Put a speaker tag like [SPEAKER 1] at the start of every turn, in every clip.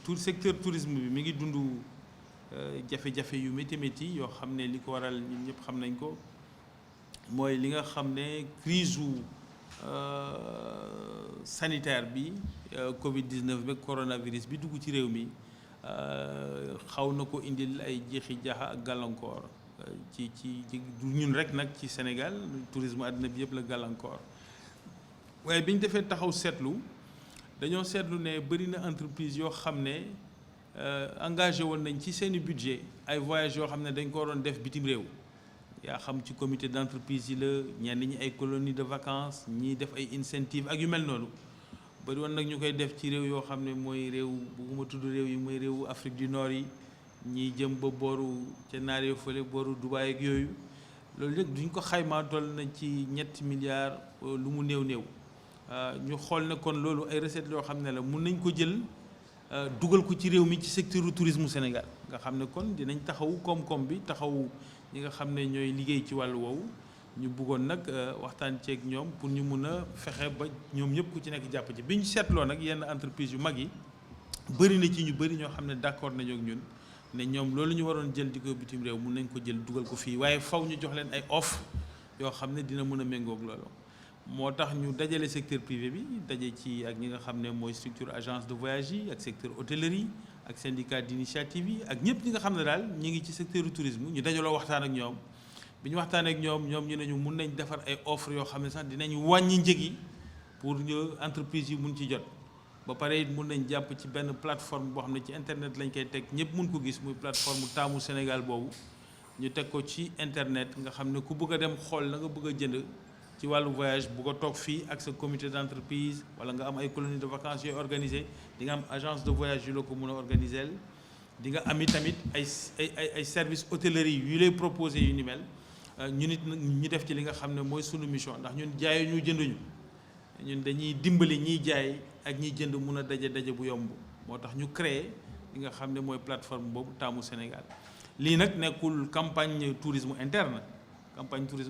[SPEAKER 1] tout secteur tourisme bi mi ngi dund jafe-jafe yu métti yoo xam ne li ko waral ñun ñëpp xam nañ ko mooy li nga xam ne crise sanitaire bi Covid-19 bi coronavirus bi dugg ci réew mi xaw na ko indil ay jeexi jaaxa ak gàllankoor ci ñun rek nag ci Sénégal tourisme àddina bi yëpp la gàllankoor waaye bi ñu defee taxaw seetlu dañoo seetlu ne bëri na entreprise yoo xam ne engagé woon nañ ci seeni budget ay voyages yoo xam ne dañ ko waroon def bitim réew yaa xam ci comité d'entreprise yi la ñenn ñi ay colonie de vacances ñii def ay incentive ak yu mel noonu bëri woon nag ñu koy def ci réew yoo xam ne mooy réew bugguma tudd réew yi mooy réewu Afrique du Nord yi ñii jëm ba booru ca naar yoo fële booru Dubaï ak yooyu loolu lépp duñ ko xaymaa toll nañ ci 7 milliards lu mu néew ñu xool ne kon loolu ay recettes yoo xam ne la mun nañ ko jël dugal ko ci réew mi ci secteur du tourisme Sénégal nga xam ne kon dinañ taxawu koom-koom bi taxawu ñi nga xam ne ñooy liggéey ci wàllu woowu ñu bëggoon nag waxtaan ceeg ñoom pour ñu mun a fexe ba ñoom ñëpp ku ci nekk jàpp ci bi ñu seetloo nag yenn entreprise yu mag yi bëri na ci ñu bëri ñoo xam ne d'accord nañu ak ñun ne ñoom loolu ñu waroon jël di ko bitim réew mun nañ ko jël dugal ko fii waaye faw ñu jox leen ay offre yoo xam ne dina mën a méngoog loolu moo tax ñu dajale secteur privé bi daje ci ak ñi nga xam ne mooy structure agence de voyage yi ak secteur hôtellerie ak syndicat d'initiative yi ak ñëpp ñi nga xam ne daal ñi ngi ci secteur du tourisme ñu dajaloo waxtaan ak ñoom bi ñu waxtaanee ak ñoom ñu ne ñu mun nañ defar ay offre yoo xam ne sax dinañ wàññi njëg yi pour ñu entreprise yi mun ci jot ba pare it mun nañ jàpp ci benn plateforme boo xam ne ci internet lañ koy teg ñëpp mun ko gis muy plateforme taamu Sénégal boobu ñu teg ko ci internet nga xam ne ku bëgg a dem xool la nga bëgg a jënd ci wàllu voyage bu ko toog fii ak sa comité d'entreprise wala nga am ay colonie de vacances yooyu organisé di nga am agence de voyage yu la ko mën a organiser di nga am tamit ay service hôtellerie yu lay proposé yu ni mel ñu nit ñu def ci li nga xam ne mooy sunu mission ndax ñun jaayu ñu jënduñu ñun dañuy dimbali ñiy jaay ak ñiy jënd mun a daje bu yomb moo tax ñu créé li nga xam ne mooy plateforme boobu taamu Sénégal lii nag nekkul campagne tourisme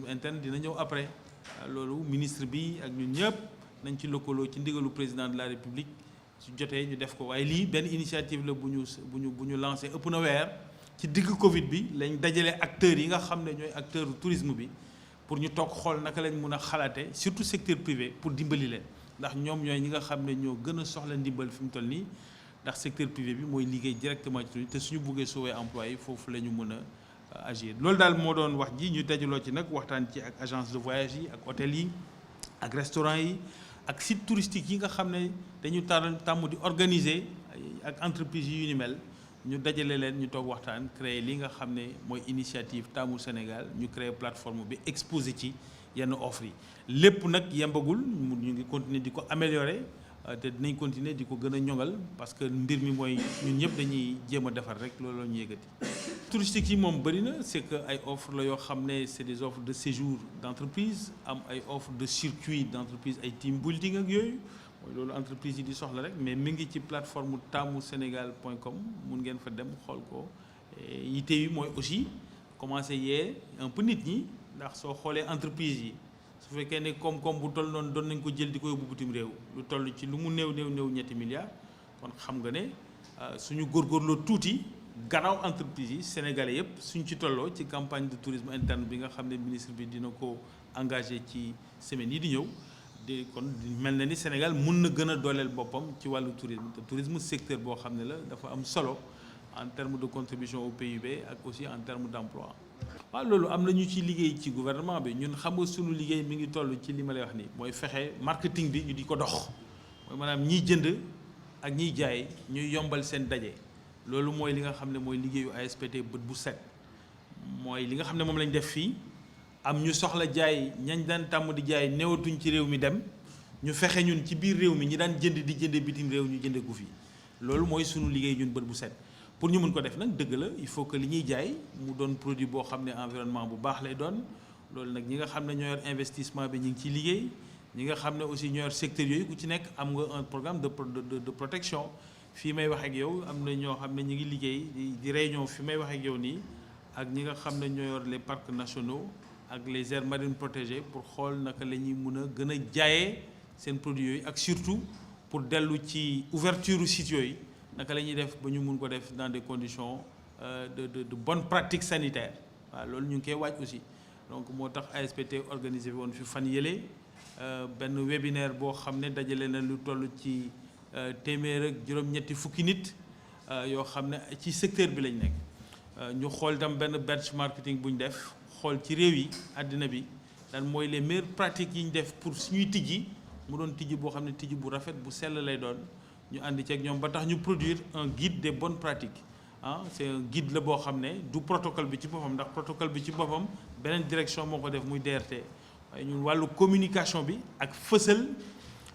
[SPEAKER 1] interne dina ñëw après loolu ministre bi ak ñun ñëpp nañ ci lëkkaloo ci ndigalu président de la république su jotee ñu def ko waaye lii benn initiative la bu ñu lancé ëpp na weer ci digg Covid bi lañ dajale acteurs yi nga xam ne ñooy acteur tourisme bi pour ñu toog xool naka lañ mun a xalaate surtout secteur privé pour dimbali leen ndax ñoom ñooy ñi nga xam ne ñoo gën a soxla ndimbal fi mu toll nii ndax secteur privé bi mooy liggéey directement ci te suñu buggee sauver emploi yi foofu la ñu mën a agir loolu daal moo doon wax ji ñu dajaloo ci nag waxtaan ci ak agence de voyage yi ak hôtel yi ak restaurant yi ak site touristique yi nga xam ne dañu tàmm di organiser ak entreprise yu ni mel ñu dajale leen ñu toog waxtaan créer li nga xam ne mooy initiative taamu Sénégal ñu créer plateforme bi exposé ci yenn offre yi lépp nag yembagul ñu ngi continuer di ko améliorer te dinañ continuer di ko gën a ñoŋal parce que mbir mi mooy ñun ñëpp dañuy jéem a defar rek loolu la ñu yëgati. touristique yi moom bëri na c'est que ay offres la yoo xam ne c'est des offres de séjour d'entreprise am ay offres de circuit d'entreprise ay team building ak yooyu mooy loolu entreprise yi di soxla rek mais mi ngi ci plateforme tamusenegal.com mun ngeen fa dem xool ko yite yi mooy aussi commencer yee un peu nit ñi ndax soo xoolee entreprise yi su fekkee ne koom-koom bu toll noonu doon nañ ko jël di ko yóbbu bitim réew lu toll ci lu mu néew 7 milliards kon xam nga ne suñu góorgóorloo tuuti gannaaw entreprise yi sénégalais yëpp suñ ci tolloo ci campagne de tourisme interne bi nga xam ne ministre bi dina ko engagé ci semaine yi di ñëw kon mel na ni Sénégal mun na gën a dooleel boppam ci wàllu tourisme te tourisme secteur boo xam ne la dafa am solo en termes de contribution au PIB ak aussi en termes d'emploi. waaw loolu am na ñu ci liggéey ci gouvernement bi ñun xam nga suñu liggéey mi ngi toll ci li ma lay wax nii mooy fexe marketing bi ñu di ko dox mooy maanaam ñiy jënd ak ñiy jaay ñuy yombal seen daje loolu mooy li nga xam ne mooy liggéeyu ASPT bët bu set mooy li nga xam ne moom lañ def fii am ñu soxla jaay ñañ daan tàmm di jaay newatuñ ci réew mi dem ñu fexe ñun ci biir réew mi ñi daan jënd di jënde bitim réew ñu jënde ko fii loolu mooy sunu liggéey ñun bët bu set pour ñu mën ko def nag dëgg la il faut que li ñuy jaay mu doon produit boo xam ne environnement bu baax lay doon loolu nag ñi nga xam ne ñoo yor investissement bi ñu ngi ciy liggéey ñi nga xam ne aussi ñoo yor secteur yooyu ku ci nekk am nga un programme de protection fii may wax ak yow am na ñoo xam ne ñu ngi liggéey di réunion fi may wax ak yow nii ak ñi nga xam ne ñoo yor les parcs nationaux ak les aires marines protégées pour xool naka la ñuy mun a gën a jaayee seen produits yooyu ak surtout pour dellu ci ouverture site yooyu naka la ñuy def ba ñu mun ko def dans des conditions de bonnes pratiques sanitaires waaw loolu ñu ngi koy waaj aussi donc moo tax ASPT organisé woon fi fan yële benn webinaire boo xam ne dajale na lu toll ci téeméer ak juróom-ñetti fukki nit yoo xam ne ci secteur bi lañ nekk ñu xool itam benn benchmarking bu ñu def xool ci réew yi àddina bi dan mooy les meilleures pratiques yi ñu def pour suñuy tijji mu doon tijji boo xam ne tijji bu rafet bu sell lay doon ñu ànd ci ak ñoom ba tax ñu produire un guide des bonnes pratiques c'est un guide la boo xam ne du protocole bi ci boppam ndax protocole bi ci boppam beneen direction moo ko def muy DRT waaye ñun wàllu communication bi ak fësal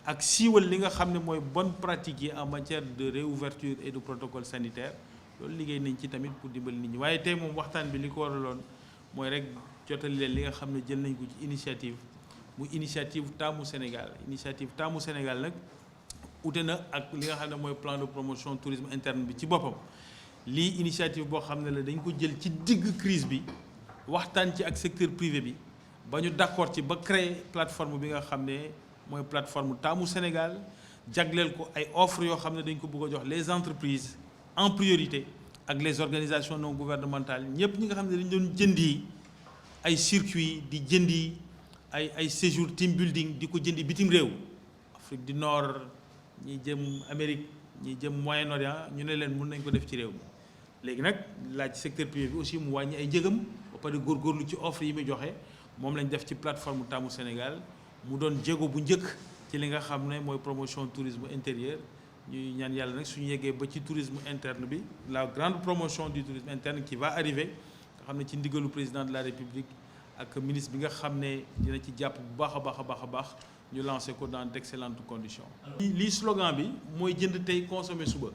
[SPEAKER 1] ak siiwal li nga xam ne mooy bonnes pratiques yi en matière de réouverture et de protocole sanitaire loolu liggéey nañ ci tamit pour dimbali nit ñi waaye tey moom waxtaan bi li ko waraloon mooy rek jotali leen li nga xam ne jël nañ ko ci initiative mu initiative Taamu Sénégal initiative Taamu Sénégal nag ute na ak li nga xam ne mooy plan de promotion tourisme interne bi ci boppam lii initiative boo xam ne la dañ ko jël ci digg crise bi waxtaan ci ak secteur privé bi ba ñu d'accord ci ba créer plateforme bi nga xam ne mooy plateforme Taamu Sénégal jagleel ko ay offres yoo xam ne dañ ko bëgg a jox les entreprises en priorité ak les organisations non gouvernementales ñëpp ñi nga xam ne dañ doon jëndi ay circuits di jëndi ay séjour team building di ko jëndi bitim réew Afrique du Nord ñi jëm Amérique ñi jëm Moyen-Orient ñu ne leen mun nañ ko def ci réew mi léegi nag laaj secteur privé bi aussi mu wàññi ay njëgam ba pare góorgóorlu ci offre yi muy joxe moom lañ def ci plateforme Taamu Sénégal mu doon jéego bu njëkk ci li nga xam ne mooy promotion tourisme intérieur ñuy ñaan yàlla nag suñu yeggee ba ci tourisme interne bi la grande promotion du tourisme interne qui va arriver nga xam ne ci ndigalu président de la République ak ministre bi nga xam ne dina ci jàpp bu baax a baax a baax a baax ñu lancé ko dans d'excellentes conditions. lii slogan bi mooy jënd tey consommer suba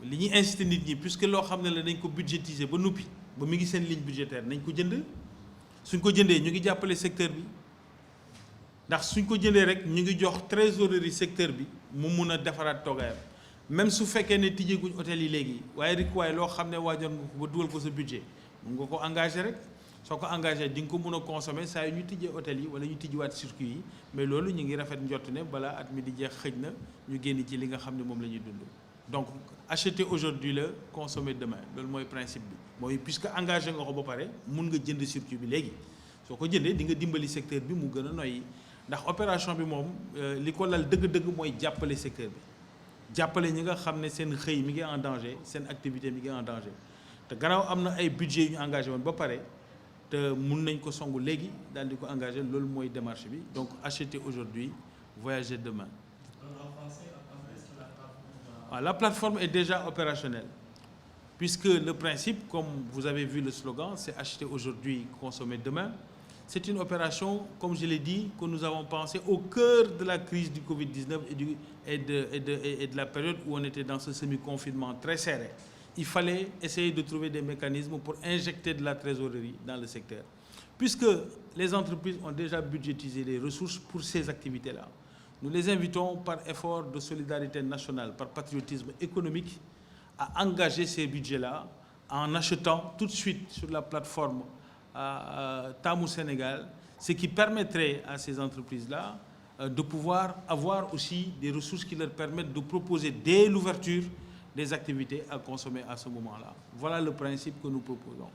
[SPEAKER 1] li ñuy incité nit ñi puisque loo xam ne la dañ ko budgétiser ba noppi ba mi ngi seen ligne budgétaire nañ ko jënd suñ ko jëndee ñu ngi jàppale secteur bi ndax suñ ko jëndee rek ñu ngi jox trésorerie secteur bi mu mun a defaraat toogaayam même su fekkee ne tijjeeguñ hôtel yi léegi waaye rek waaye loo xam ne waajoon nga ko ba dugal ko sa budget mun nga ko engagé rek soo ko engagé di nga ko mun a consommer saa yu ñu tijjee hôtel yi wala ñu tijjiwaat circuit yi mais loolu ñu ngi rafet njott ne balaa at mi di jeex xëj na ñu génn ci li nga xam ne moom la ñuy dund. donc acheter aujourd'hui la consommer demain loolu mooy principe bi mooy puisque engagé nga ko ba pare mun nga jënd circuit bi léegi soo ko jëndee di nga dimbali secteur bi mu gën a noyyi ndax opération bi moom li ko lal dëgg-dëgg mooy jàppale secteur bi jàppale ñi nga xam ne seen xëy mi ngi en danger seen activité mi ngi en danger te gannaaw am na ay budget yu ñu engagé woon ba pare te mun nañ ko songu léegi daal di ko engagé loolu mooy démarche bi donc acheter aujourd'hui voyager demain. La plateforme est déjà opérationnelle puisque le principe, comme vous avez vu le slogan, c'est acheter aujourd'hui, consommer demain. C'est une opération, comme je l'ai dit, que nous avons pensé au cœur de la crise du Covid-19 et de la période où on était dans ce semi-confinement très serré. Il fallait essayer de trouver des mécanismes pour injecter de la trésorerie dans le secteur. Puisque les entreprises ont déjà budgétisé les ressources pour ces activités-là, nous les invitons par effort de solidarité nationale, par patriotisme économique, à engager ces budgets-là en achetant tout de suite sur la plateforme Taamu Sénégal, ce qui permettrait à ces entreprises-là de pouvoir avoir aussi des ressources qui leur permettent de proposer dès l'ouverture des activités à consommer à ce moment-là. Voilà le principe que nous proposons.